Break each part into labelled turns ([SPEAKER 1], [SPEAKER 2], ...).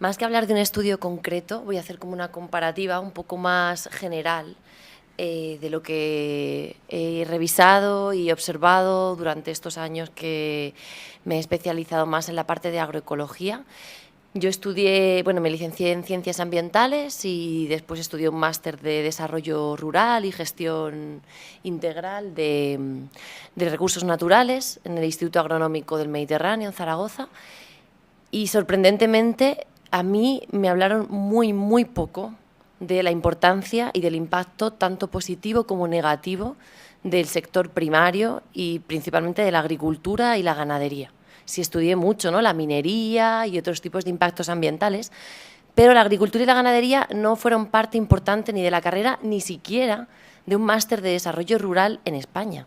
[SPEAKER 1] Más que hablar de un estudio concreto, voy a hacer como una comparativa un poco más general de lo que he revisado y observado durante estos años que me he especializado más en la parte de agroecología. Yo estudié, bueno, me licencié en Ciencias Ambientales y después estudié un máster de Desarrollo Rural y Gestión Integral de Recursos Naturales en el Instituto Agronómico del Mediterráneo, en Zaragoza. Y sorprendentemente, a mí me hablaron muy poco de la importancia y del impacto tanto positivo como negativo del sector primario y principalmente de la agricultura y la ganadería. Sí estudié mucho, ¿no?, la minería y otros tipos de impactos ambientales, pero la agricultura y la ganadería no fueron parte importante ni de la carrera, ni siquiera de un máster de desarrollo rural en España,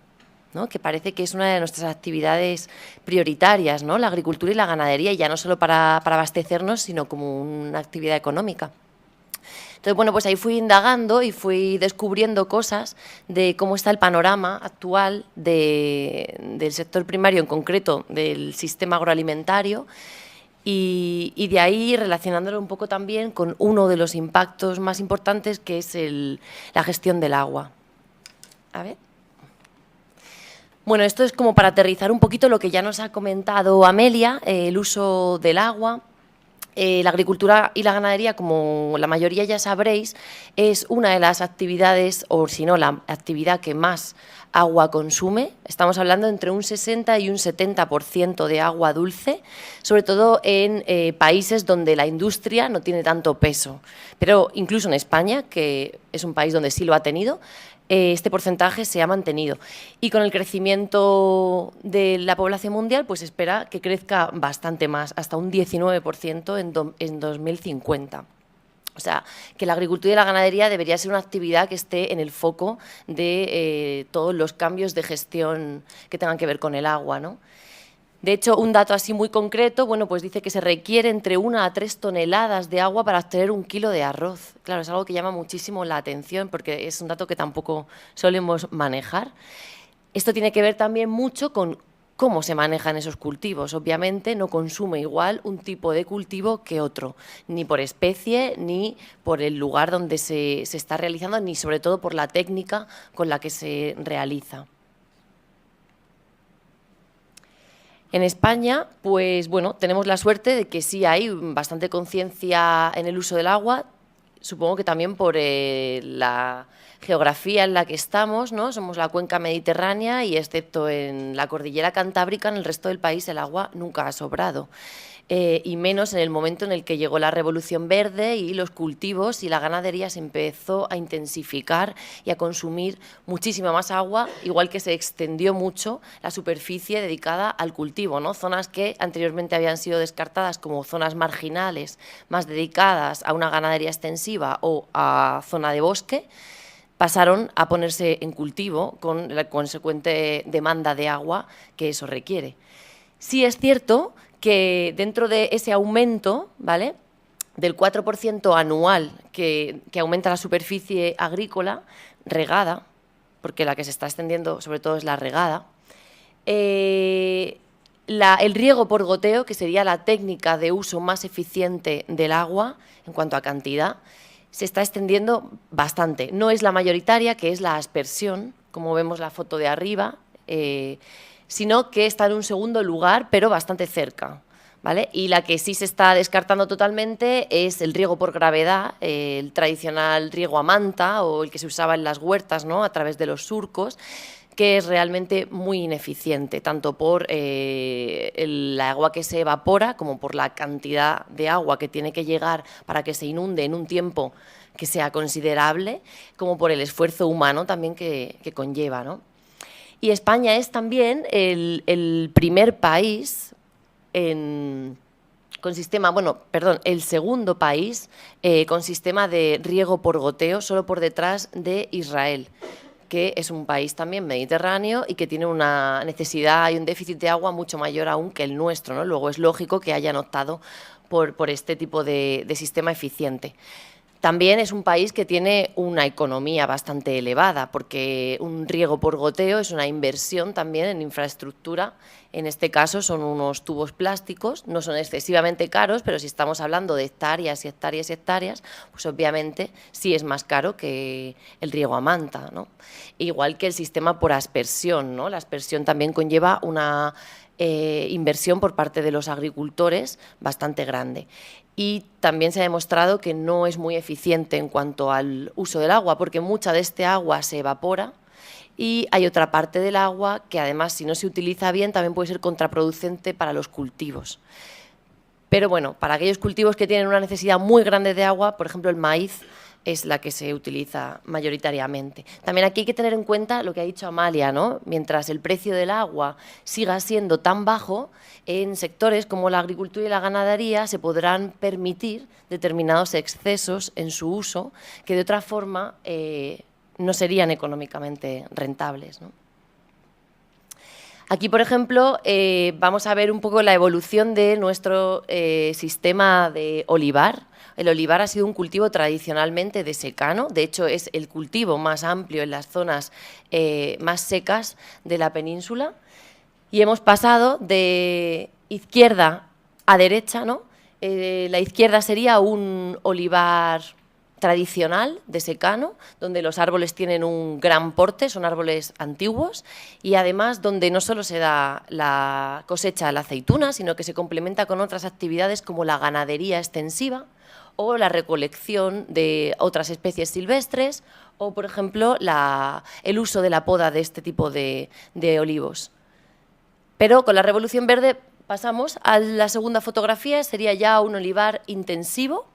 [SPEAKER 1] ¿no?, que parece que es una de nuestras actividades prioritarias, ¿no?, la agricultura y la ganadería, y ya no solo para abastecernos, sino como una actividad económica. Entonces, bueno, pues ahí fui indagando y fui descubriendo cosas de cómo está el panorama actual del sector primario, en concreto del sistema agroalimentario, y de ahí relacionándolo un poco también con uno de los impactos más importantes, que es la gestión del agua. A ver. Bueno, esto es como para aterrizar un poquito lo que ya nos ha comentado Amelia, el uso del agua. La agricultura y la ganadería, como la mayoría ya sabréis, es una de las actividades, o si no, la actividad que más agua consume. Estamos hablando entre un 60 y un 70% de agua dulce, sobre todo en países donde la industria no tiene tanto peso. Pero incluso en España, que es un país donde sí lo ha tenido, este porcentaje se ha mantenido. Y con el crecimiento de la población mundial, pues espera que crezca bastante más, hasta un 19% en 2050. O sea, que la agricultura y la ganadería debería ser una actividad que esté en el foco de todos los cambios de gestión que tengan que ver con el agua, ¿no? De hecho, un dato así muy concreto, bueno, pues dice que se requiere entre 1 a 3 toneladas de agua para obtener 1 kilo de arroz. Claro, es algo que llama muchísimo la atención porque es un dato que tampoco solemos manejar. Esto tiene que ver también mucho con cómo se manejan esos cultivos. Obviamente no consume igual un tipo de cultivo que otro, ni por especie, ni por el lugar donde se está realizando, ni sobre todo por la técnica con la que se realiza. En España, pues bueno, tenemos la suerte de que sí hay bastante conciencia en el uso del agua, supongo que también por la geografía en la que estamos, ¿no? Somos la cuenca mediterránea y excepto en la cordillera cantábrica, en el resto del país el agua nunca ha sobrado. Y menos en el momento en el que llegó la Revolución Verde y los cultivos y la ganadería se empezó a intensificar y a consumir muchísima más agua, igual que se extendió mucho la superficie dedicada al cultivo, ¿no? Zonas que anteriormente habían sido descartadas como zonas marginales, más dedicadas a una ganadería extensiva o a zona de bosque, pasaron a ponerse en cultivo con la consecuente demanda de agua que eso requiere. Sí es cierto que dentro de ese aumento, ¿vale?, del 4% anual que aumenta la superficie agrícola regada, porque la que se está extendiendo sobre todo es la regada, el riego por goteo, que sería la técnica de uso más eficiente del agua en cuanto a cantidad, se está extendiendo bastante. No es la mayoritaria, que es la aspersión, como vemos la foto de arriba, sino que está en un segundo lugar, pero bastante cerca, ¿vale? Y la que sí se está descartando totalmente es el riego por gravedad, el tradicional riego a manta o el que se usaba en las huertas, ¿no?, a través de los surcos, que es realmente muy ineficiente, tanto por el agua que se evapora como por la cantidad de agua que tiene que llegar para que se inunde en un tiempo que sea considerable, como por el esfuerzo humano también que conlleva, ¿no? Y España es también el primer país con sistema, bueno, perdón, el segundo país con sistema de riego por goteo, solo por detrás de Israel, que es un país también mediterráneo y que tiene una necesidad y un déficit de agua mucho mayor aún que el nuestro, ¿no? Luego es lógico que hayan optado por este tipo de sistema eficiente. También es un país que tiene una economía bastante elevada, porque un riego por goteo es una inversión también en infraestructura. En este caso son unos tubos plásticos, no son excesivamente caros, pero si estamos hablando de hectáreas y hectáreas y hectáreas, pues obviamente sí es más caro que el riego a manta, ¿no? Igual que el sistema por aspersión, ¿no? La aspersión también conlleva una inversión por parte de los agricultores bastante grande. Y también se ha demostrado que no es muy eficiente en cuanto al uso del agua, porque mucha de este agua se evapora y hay otra parte del agua que además, si no se utiliza bien, también puede ser contraproducente para los cultivos. Pero bueno, para aquellos cultivos que tienen una necesidad muy grande de agua, por ejemplo el maíz, es la que se utiliza mayoritariamente. También aquí hay que tener en cuenta lo que ha dicho Amalia, ¿no? Mientras el precio del agua siga siendo tan bajo, en sectores como la agricultura y la ganadería se podrán permitir determinados excesos en su uso que de otra forma no serían económicamente rentables, ¿no? Aquí, por ejemplo, vamos a ver un poco la evolución de nuestro sistema de olivar. El olivar ha sido un cultivo tradicionalmente de secano, de hecho es el cultivo más amplio en las zonas más secas de la península y hemos pasado de izquierda a derecha, ¿no? La izquierda sería un olivar tradicional de secano, donde los árboles tienen un gran porte, son árboles antiguos y además donde no solo se da la cosecha de la aceituna, sino que se complementa con otras actividades como la ganadería extensiva o la recolección de otras especies silvestres o, por ejemplo, el uso de la poda de este tipo de olivos. Pero con la Revolución Verde pasamos a la segunda fotografía, sería ya un olivar intensivo,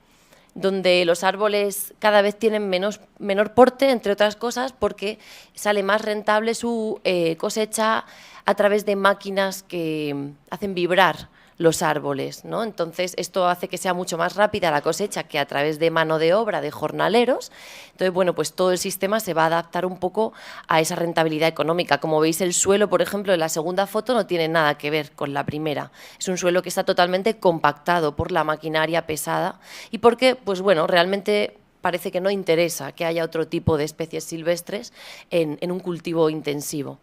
[SPEAKER 1] donde los árboles cada vez tienen menor porte, entre otras cosas, porque sale más rentable su cosecha a través de máquinas que hacen vibrar los árboles, ¿no? Entonces, esto hace que sea mucho más rápida la cosecha que a través de mano de obra de jornaleros. Entonces, bueno, pues todo el sistema se va a adaptar un poco a esa rentabilidad económica. Como veis, el suelo, por ejemplo, en la segunda foto no tiene nada que ver con la primera. Es un suelo que está totalmente compactado por la maquinaria pesada y porque, pues bueno, realmente parece que no interesa que haya otro tipo de especies silvestres en un cultivo intensivo.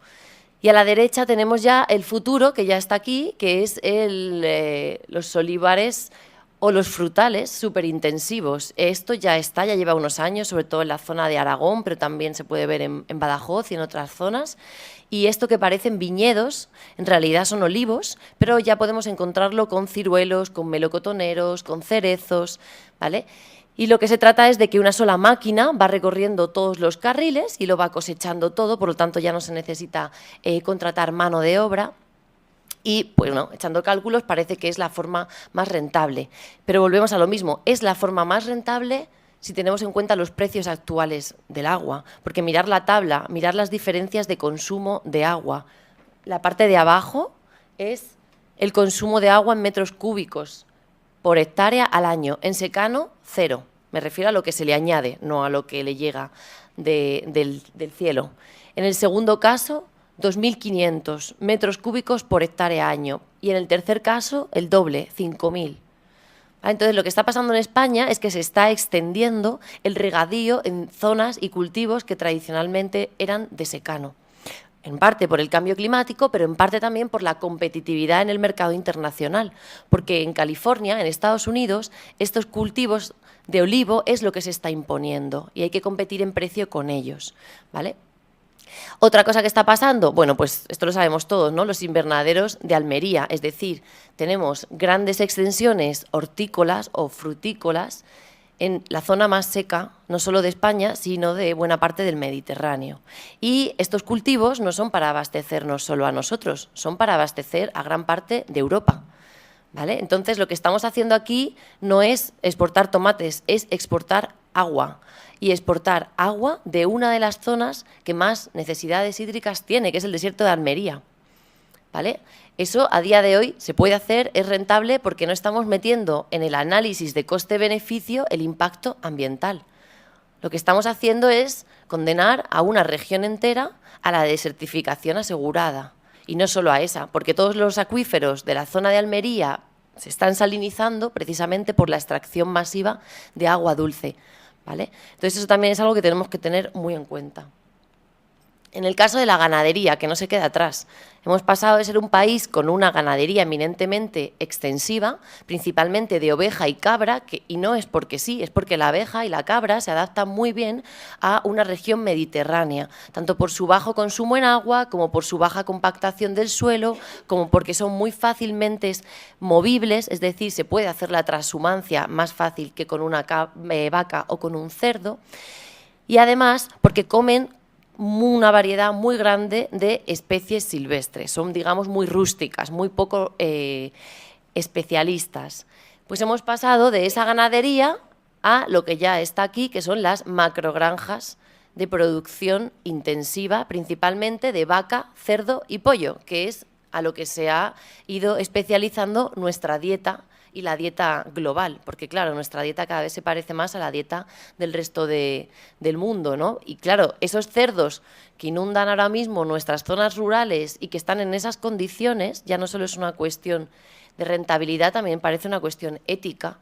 [SPEAKER 1] Y a la derecha tenemos ya el futuro, que ya está aquí, que es los olivares o los frutales superintensivos. Esto ya está, ya lleva unos años, sobre todo en la zona de Aragón, pero también se puede ver en Badajoz y en otras zonas. Y esto que parecen viñedos, en realidad son olivos, pero ya podemos encontrarlo con ciruelos, con melocotoneros, con cerezos, ¿vale? Y lo que se trata es de que una sola máquina va recorriendo todos los carriles y lo va cosechando todo, por lo tanto ya no se necesita contratar mano de obra. Y, bueno, echando cálculos parece que es la forma más rentable. Pero volvemos a lo mismo, es la forma más rentable si tenemos en cuenta los precios actuales del agua. Porque mirar la tabla, mirar las diferencias de consumo de agua. La parte de abajo es el consumo de agua en metros cúbicos por hectárea al año. En secano, 0. Me refiero a lo que se le añade, no a lo que le llega del cielo. En el segundo caso, 2.500 metros cúbicos por hectárea año. Y en el tercer caso, el doble, 5.000. Entonces, lo que está pasando en España es que se está extendiendo el regadío en zonas y cultivos que tradicionalmente eran de secano. En parte por el cambio climático, pero en parte también por la competitividad en el mercado internacional, porque en California, en Estados Unidos, estos cultivos de olivo es lo que se está imponiendo y hay que competir en precio con ellos, ¿vale? Otra cosa que está pasando, bueno, pues esto lo sabemos todos, ¿no? Los invernaderos de Almería, es decir, tenemos grandes extensiones hortícolas o frutícolas en la zona más seca, no solo de España, sino de buena parte del Mediterráneo. Y estos cultivos no son para abastecernos solo a nosotros, son para abastecer a gran parte de Europa, ¿vale? Entonces, lo que estamos haciendo aquí no es exportar tomates, es exportar agua. Y exportar agua de una de las zonas que más necesidades hídricas tiene, que es el desierto de Almería, ¿vale? Eso a día de hoy se puede hacer, es rentable porque no estamos metiendo en el análisis de coste-beneficio el impacto ambiental. Lo que estamos haciendo es condenar a una región entera a la desertificación asegurada. Y no solo a esa, porque todos los acuíferos de la zona de Almería se están salinizando precisamente por la extracción masiva de agua dulce. ¿vale? Entonces eso también es algo que tenemos que tener muy en cuenta. En el caso de la ganadería, que no se queda atrás, hemos pasado de ser un país con una ganadería eminentemente extensiva, principalmente de oveja y cabra, y no es porque sí, es porque la oveja y la cabra se adaptan muy bien a una región mediterránea, tanto por su bajo consumo en agua, como por su baja compactación del suelo, como porque son muy fácilmente movibles, es decir, se puede hacer la transhumancia más fácil que con una vaca o con un cerdo, y además porque comen una variedad muy grande de especies silvestres, son, digamos, muy rústicas, muy poco especialistas. Pues hemos pasado de esa ganadería a lo que ya está aquí, que son las macrogranjas de producción intensiva, principalmente de vaca, cerdo y pollo, que es a lo que se ha ido especializando nuestra dieta y la dieta global, porque claro, nuestra dieta cada vez se parece más a la dieta del resto del mundo, ¿no? Y claro, esos cerdos que inundan ahora mismo nuestras zonas rurales y que están en esas condiciones, ya no solo es una cuestión de rentabilidad, también parece una cuestión ética.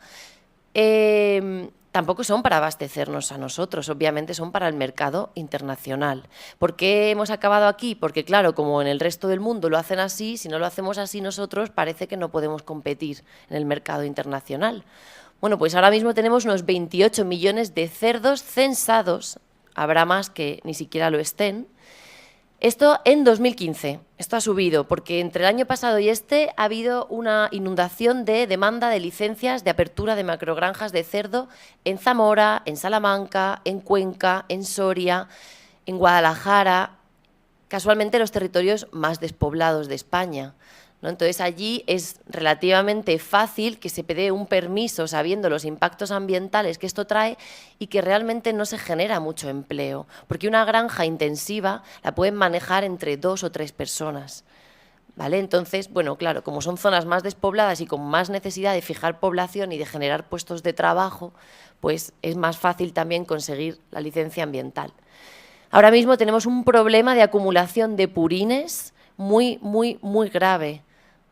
[SPEAKER 1] Tampoco son para abastecernos a nosotros, obviamente son para el mercado internacional. ¿Por qué hemos acabado aquí? Porque claro, como en el resto del mundo lo hacen así, si no lo hacemos así nosotros, parece que no podemos competir en el mercado internacional. Bueno, pues ahora mismo tenemos unos 28 millones de cerdos censados, habrá más que ni siquiera lo estén. Esto en 2015, esto ha subido, porque entre el año pasado y este ha habido una inundación de demanda de licencias de apertura de macrogranjas de cerdo en Zamora, en Salamanca, en Cuenca, en Soria, en Guadalajara, casualmente los territorios más despoblados de España, ¿no? Entonces allí es relativamente fácil que se dé un permiso sabiendo los impactos ambientales que esto trae y que realmente no se genera mucho empleo, porque una granja intensiva la pueden manejar entre 2 o 3 personas, ¿vale? Entonces, bueno, claro, como son zonas más despobladas y con más necesidad de fijar población y de generar puestos de trabajo, pues es más fácil también conseguir la licencia ambiental. Ahora mismo tenemos un problema de acumulación de purines muy, muy, muy grave,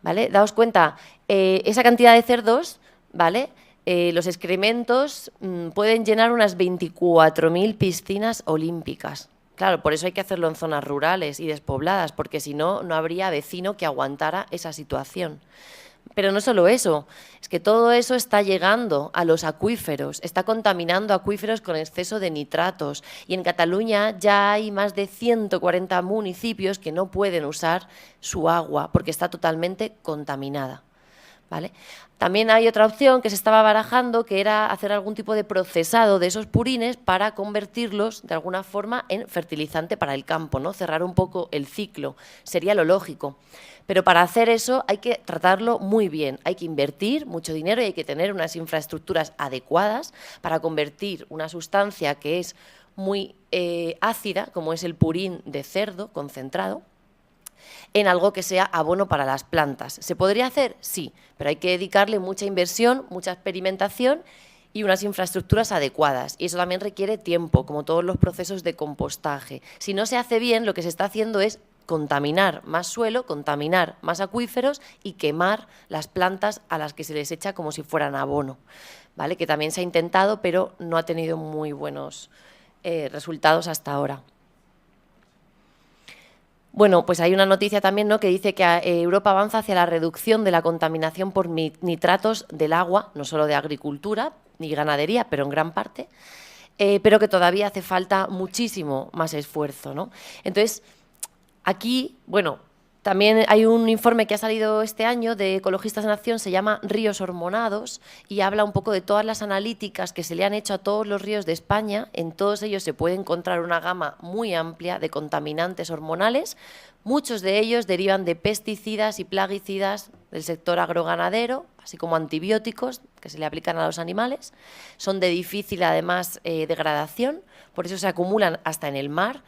[SPEAKER 1] ¿vale? Daos cuenta, esa cantidad de cerdos, ¿vale? Los excrementos pueden llenar unas 24.000 piscinas olímpicas. Claro, por eso hay que hacerlo en zonas rurales y despobladas, porque si no, no habría vecino que aguantara esa situación. Pero no solo eso, es que todo eso está llegando a los acuíferos, está contaminando acuíferos con exceso de nitratos. Y en Cataluña ya hay más de 140 municipios que no pueden usar su agua porque está totalmente contaminada, ¿vale? También hay otra opción que se estaba barajando, que era hacer algún tipo de procesado de esos purines para convertirlos de alguna forma en fertilizante para el campo, ¿no? Cerrar un poco el ciclo, sería lo lógico. Pero para hacer eso hay que tratarlo muy bien, hay que invertir mucho dinero y hay que tener unas infraestructuras adecuadas para convertir una sustancia que es muy ácida, como es el purín de cerdo concentrado, en algo que sea abono para las plantas. ¿Se podría hacer? Sí, pero hay que dedicarle mucha inversión, mucha experimentación y unas infraestructuras adecuadas. Y eso también requiere tiempo, como todos los procesos de compostaje. Si no se hace bien, lo que se está haciendo es contaminar más suelo, contaminar más acuíferos y quemar las plantas a las que se les echa como si fueran abono, ¿vale? Que también se ha intentado, pero no ha tenido muy buenos resultados hasta ahora. Bueno, pues hay una noticia también, ¿no?, que dice que Europa avanza hacia la reducción de la contaminación por nitratos del agua, no solo de agricultura ni ganadería, pero en gran parte, pero que todavía hace falta muchísimo más esfuerzo, ¿no? Entonces, aquí, bueno, también hay un informe que ha salido este año de Ecologistas en Acción, se llama Ríos Hormonados, y habla un poco de todas las analíticas que se le han hecho a todos los ríos de España. En todos ellos se puede encontrar una gama muy amplia de contaminantes hormonales. Muchos de ellos derivan de pesticidas y plaguicidas del sector agroganadero, así como antibióticos que se le aplican a los animales. Son de difícil, además, degradación, por eso se acumulan hasta en el mar.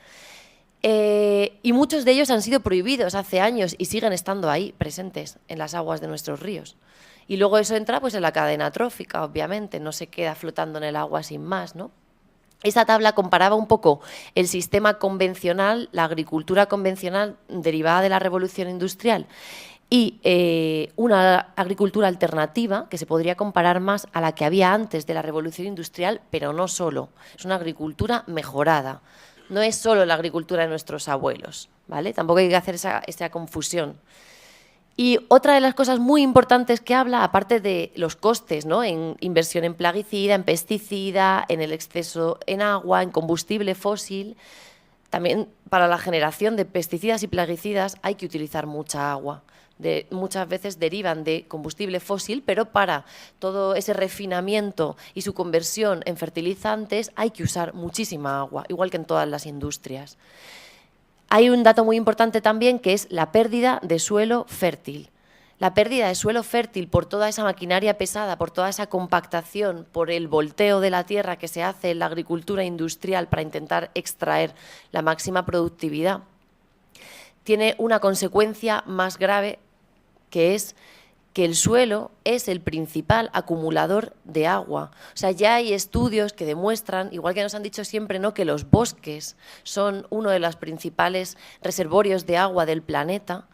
[SPEAKER 1] Y muchos de ellos han sido prohibidos hace años y siguen estando ahí, presentes en las aguas de nuestros ríos. Y luego eso entra pues en la cadena trófica, obviamente, no se queda flotando en el agua sin más, ¿no? Esta tabla comparaba un poco el sistema convencional, la agricultura convencional derivada de la revolución industrial, y una agricultura alternativa que se podría comparar más a la que había antes de la revolución industrial, pero no solo. Es una agricultura mejorada. No es solo la agricultura de nuestros abuelos, ¿vale? Tampoco hay que hacer esa confusión. Y otra de las cosas muy importantes que habla, aparte de los costes, ¿no? En inversión en plaguicida, en pesticida, en el exceso en agua, en combustible fósil, también para la generación de pesticidas y plaguicidas hay que utilizar mucha agua. Muchas veces derivan de combustible fósil, pero para todo ese refinamiento y su conversión en fertilizantes hay que usar muchísima agua, igual que en todas las industrias. Hay un dato muy importante también, que es la pérdida de suelo fértil. La pérdida de suelo fértil por toda esa maquinaria pesada, por toda esa compactación, por el volteo de la tierra que se hace en la agricultura industrial para intentar extraer la máxima productividad, tiene una consecuencia más grave, que es que el suelo es el principal acumulador de agua. O sea, ya hay estudios que demuestran, igual que nos han dicho siempre, ¿no?, que los bosques son uno de los principales reservorios de agua del planeta.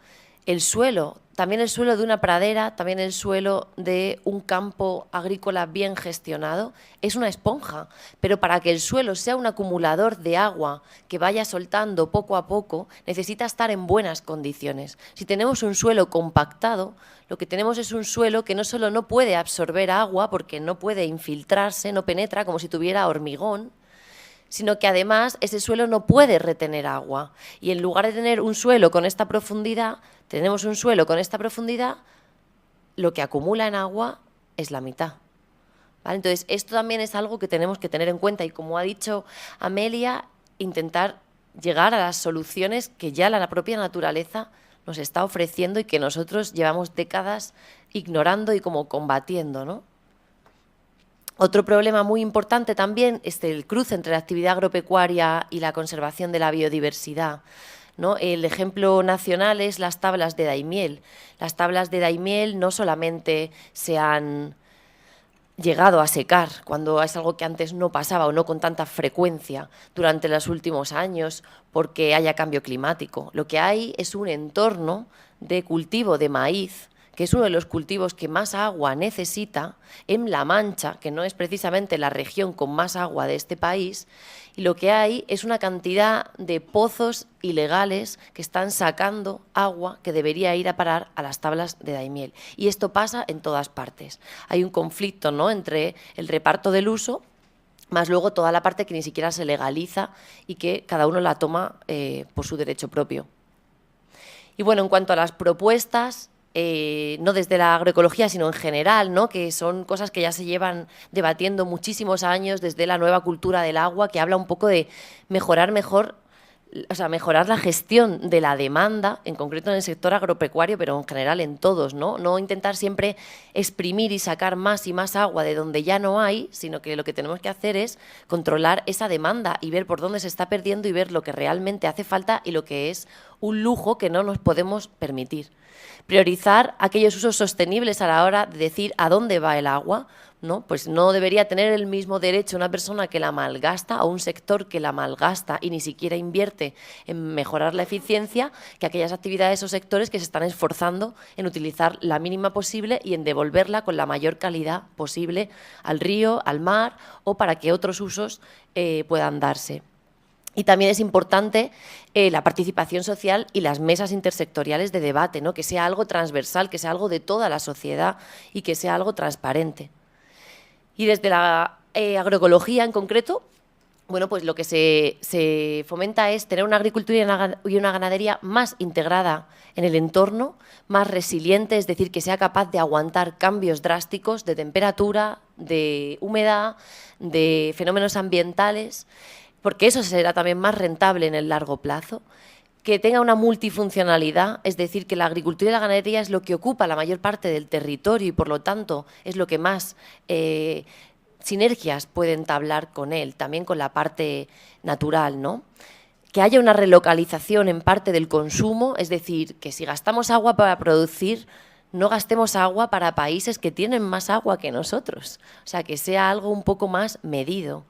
[SPEAKER 1] El suelo, también el suelo de una pradera, también el suelo de un campo agrícola bien gestionado, es una esponja. Pero para que el suelo sea un acumulador de agua que vaya soltando poco a poco, necesita estar en buenas condiciones. Si tenemos un suelo compactado, lo que tenemos es un suelo que no solo no puede absorber agua, porque no puede infiltrarse, no penetra, como si tuviera hormigón, sino que además ese suelo no puede retener agua. Y en lugar de tener un suelo con esta profundidad, tenemos un suelo con esta profundidad, lo que acumula en agua es la mitad. ¿Vale? Entonces, esto también es algo que tenemos que tener en cuenta y, como ha dicho Amelia, intentar llegar a las soluciones que ya la propia naturaleza nos está ofreciendo y que nosotros llevamos décadas ignorando y como combatiendo, ¿no? Otro problema muy importante también es el cruce entre la actividad agropecuaria y la conservación de la biodiversidad, ¿no? El ejemplo nacional es las tablas de Daimiel. Las tablas de Daimiel no solamente se han llegado a secar, cuando es algo que antes no pasaba o no con tanta frecuencia durante los últimos años porque haya cambio climático. Lo que hay es un entorno de cultivo de maíz, que es uno de los cultivos que más agua necesita en La Mancha, que no es precisamente la región con más agua de este país, y lo que hay es una cantidad de pozos ilegales que están sacando agua que debería ir a parar a las tablas de Daimiel. Y esto pasa en todas partes. Hay un conflicto, ¿no?, entre el reparto del uso, más luego toda la parte que ni siquiera se legaliza y que cada uno la toma por su derecho propio. Y bueno, en cuanto a las propuestas, no desde la agroecología, sino en general, ¿no?, que son cosas que ya se llevan debatiendo muchísimos años desde la nueva cultura del agua, que habla un poco de mejorar la gestión de la demanda, en concreto en el sector agropecuario, pero en general en todos, ¿no? No intentar siempre exprimir y sacar más y más agua de donde ya no hay, sino que lo que tenemos que hacer es controlar esa demanda y ver por dónde se está perdiendo y ver lo que realmente hace falta y lo que es un lujo que no nos podemos permitir. Priorizar aquellos usos sostenibles a la hora de decir a dónde va el agua, ¿no? Pues no debería tener el mismo derecho una persona que la malgasta o un sector que la malgasta y ni siquiera invierte en mejorar la eficiencia que aquellas actividades o sectores que se están esforzando en utilizar la mínima posible y en devolverla con la mayor calidad posible al río, al mar o para que otros usos puedan darse. Y también es importante la participación social y las mesas intersectoriales de debate, ¿no?, que sea algo transversal, que sea algo de toda la sociedad y que sea algo transparente. Y desde la agroecología en concreto, bueno, pues lo que se fomenta es tener una agricultura y una ganadería más integrada en el entorno, más resiliente, es decir, que sea capaz de aguantar cambios drásticos de temperatura, de humedad, de fenómenos ambientales, porque eso será también más rentable en el largo plazo, que tenga una multifuncionalidad, es decir, que la agricultura y la ganadería es lo que ocupa la mayor parte del territorio y, por lo tanto, es lo que más sinergias puede entablar con él, también con la parte natural, ¿no? Que haya una relocalización en parte del consumo, es decir, que si gastamos agua para producir, no gastemos agua para países que tienen más agua que nosotros, o sea, que sea algo un poco más medido.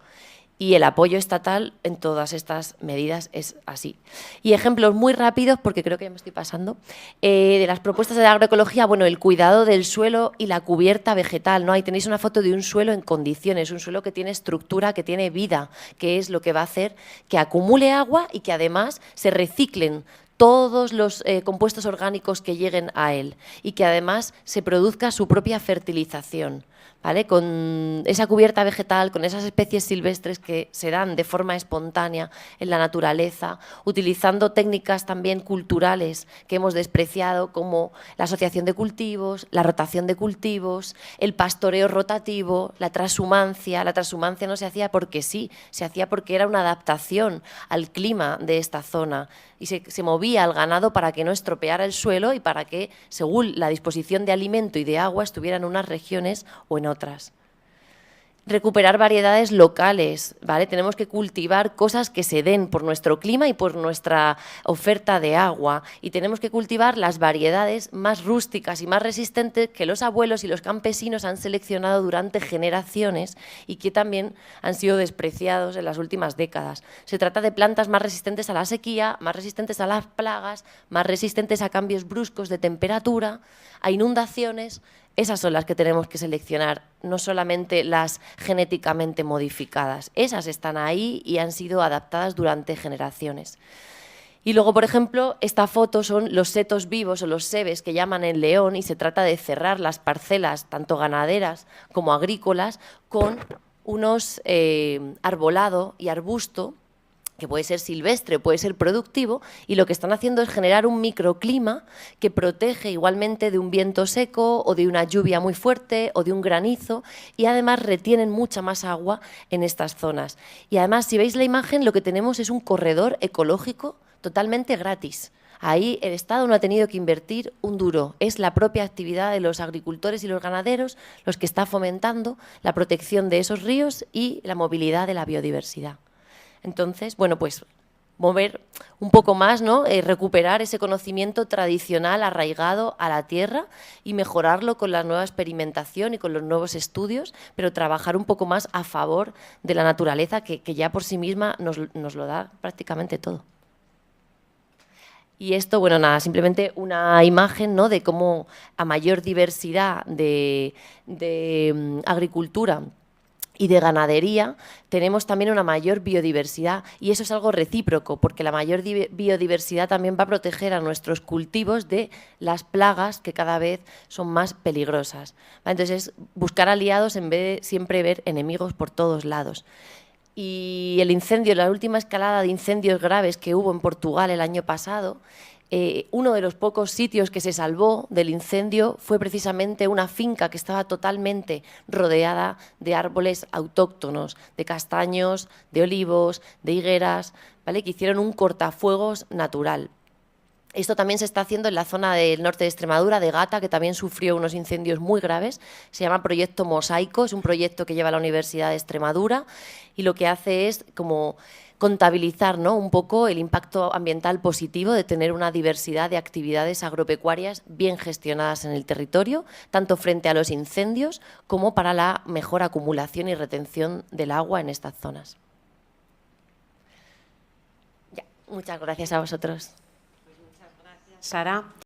[SPEAKER 1] y el apoyo estatal en todas estas medidas es así. Y ejemplos muy rápidos, porque creo que ya me estoy pasando, de las propuestas de la agroecología, bueno, el cuidado del suelo y la cubierta vegetal, ¿no? Ahí tenéis una foto de un suelo en condiciones, un suelo que tiene estructura, que tiene vida, que es lo que va a hacer que acumule agua y que además se reciclen todos los compuestos orgánicos que lleguen a él y que además se produzca su propia fertilización, ¿vale? Con esa cubierta vegetal, con esas especies silvestres que se dan de forma espontánea en la naturaleza, utilizando técnicas también culturales que hemos despreciado, como la asociación de cultivos, la rotación de cultivos, el pastoreo rotativo, la transhumancia. La transhumancia no se hacía porque sí, se hacía porque era una adaptación al clima de esta zona y se movía al ganado para que no estropeara el suelo y para que, según la disposición de alimento y de agua, estuviera en unas regiones o en otras. Recuperar variedades locales, ¿vale? Tenemos que cultivar cosas que se den por nuestro clima y por nuestra oferta de agua, y tenemos que cultivar las variedades más rústicas y más resistentes que los abuelos y los campesinos han seleccionado durante generaciones y que también han sido despreciados en las últimas décadas. Se trata de plantas más resistentes a la sequía, más resistentes a las plagas, más resistentes a cambios bruscos de temperatura, a inundaciones. Esas son las que tenemos que seleccionar, no solamente las genéticamente modificadas. Esas están ahí y han sido adaptadas durante generaciones. Y luego, por ejemplo, esta foto son los setos vivos o los sebes que llaman en León, y se trata de cerrar las parcelas, tanto ganaderas como agrícolas, con unos arbolado y arbusto, que puede ser silvestre, puede ser productivo, y lo que están haciendo es generar un microclima que protege igualmente de un viento seco o de una lluvia muy fuerte o de un granizo, y además retienen mucha más agua en estas zonas. Y además, si veis la imagen, lo que tenemos es un corredor ecológico totalmente gratis. Ahí el Estado no ha tenido que invertir un duro, es la propia actividad de los agricultores y los ganaderos los que está fomentando la protección de esos ríos y la movilidad de la biodiversidad. Entonces, bueno, pues mover un poco más, ¿no? Recuperar ese conocimiento tradicional arraigado a la tierra y mejorarlo con la nueva experimentación y con los nuevos estudios, pero trabajar un poco más a favor de la naturaleza que ya por sí misma nos lo da prácticamente todo. Y esto, bueno, nada, simplemente una imagen, ¿no?, de cómo a mayor diversidad de agricultura y de ganadería, tenemos también una mayor biodiversidad, y eso es algo recíproco, porque la mayor biodiversidad también va a proteger a nuestros cultivos de las plagas que cada vez son más peligrosas. Entonces, buscar aliados en vez de siempre ver enemigos por todos lados. Y el incendio, la última escalada de incendios graves que hubo en Portugal el año pasado, uno de los pocos sitios que se salvó del incendio fue precisamente una finca que estaba totalmente rodeada de árboles autóctonos, de castaños, de olivos, de higueras, ¿vale?, que hicieron un cortafuegos natural. Esto también se está haciendo en la zona del norte de Extremadura, de Gata, que también sufrió unos incendios muy graves. Se llama Proyecto Mosaico, es un proyecto que lleva la Universidad de Extremadura, y lo que hace es como contabilizar, ¿no?, un poco el impacto ambiental positivo de tener una diversidad de actividades agropecuarias bien gestionadas en el territorio, tanto frente a los incendios como para la mejor acumulación y retención del agua en estas zonas. Ya, muchas gracias a vosotros.
[SPEAKER 2] Sara.